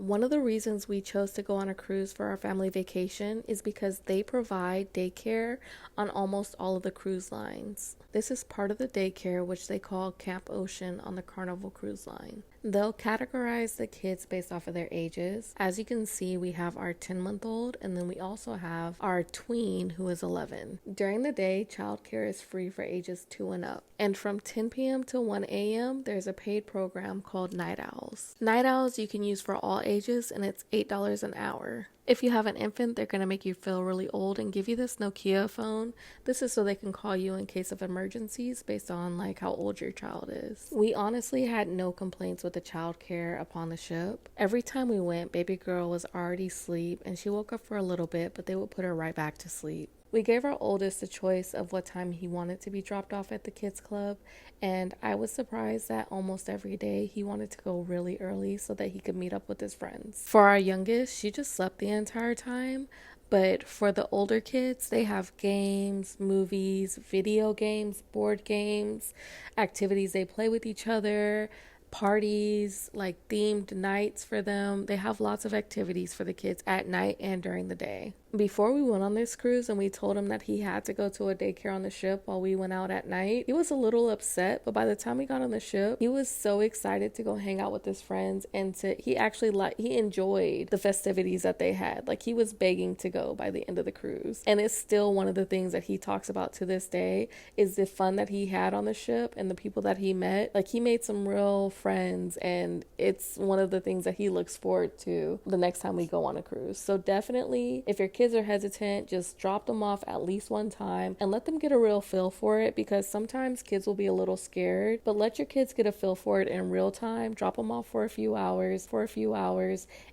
One of the reasons we chose to go on a cruise for our family vacation is because they provide daycare on almost all of the cruise lines. This is part of the daycare, which they call Camp Ocean on the Carnival Cruise Line. They'll categorize the kids based off of their ages. As you can see, we have our 10-month-old, and then we also have our tween, who is 11. During the day, childcare is free for ages 2 and up. And from 10 p.m. to 1 a.m., there's a paid program called Night Owls. Night Owls you can use for all ages, and it's $8 an hour. If you have an infant, they're going to make you feel really old and give you this Nokia phone. This is so they can call you in case of emergencies based on like how old your child is. We honestly had no complaints with the child care upon the ship. Every time we went, baby girl was already asleep and she woke up for a little bit, but they would put her right back to sleep. We gave our oldest a choice of what time he wanted to be dropped off at the kids club, and I was surprised that almost every day he wanted to go really early so that he could meet up with his friends. For our youngest, she just slept the entire time, but for the older kids, they have games, movies, video games, board games, activities they play with each other, parties, like themed nights for them. They have lots of activities for the kids at night and during the day. Before we went on this cruise and we told him that he had to go to a daycare on the ship while we went out at night, he was a little upset, but by the time we got on the ship, he was so excited to go hang out with his friends, and he enjoyed the festivities that they had. Like, he was begging to go by the end of the cruise. And it's still one of the things that he talks about to this day is the fun that he had on the ship and the people that he met. Like, he made some real friends, and it's one of the things that he looks forward to the next time we go on a cruise. So definitely, if your kids are hesitant, just drop them off at least one time and let them get a real feel for it, because sometimes kids will be a little scared, but let your kids get a feel for it in real time. Drop them off for a few hours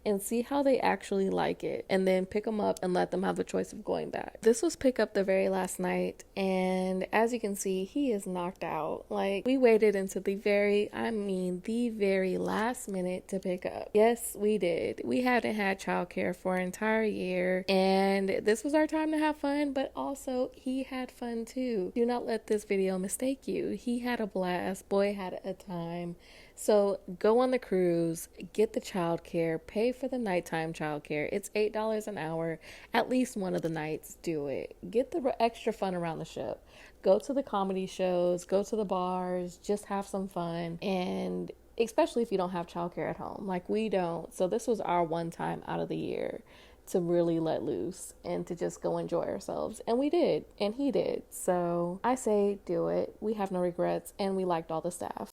and see how they actually like it, and then pick them up and let them have the choice of going back. This was pick up the very last night, and as you can see, he is knocked out. Like, we waited until the very last minute to pick up. Yes, we did. We hadn't had childcare for an entire year, and this was our time to have fun, but also he had fun too. Do not let this video mistake you. He had a blast. Boy had a time. So go on the cruise, get the childcare, pay for the nighttime childcare. It's $8 an hour. At least one of the nights, do it. Get the extra fun around the ship. Go to the comedy shows, go to the bars, just have some fun. And especially if you don't have childcare at home, like we don't. So this was our one time out of the year to really let loose and to just go enjoy ourselves. And we did, and he did. So I say do it. We have no regrets, and we liked all the staff.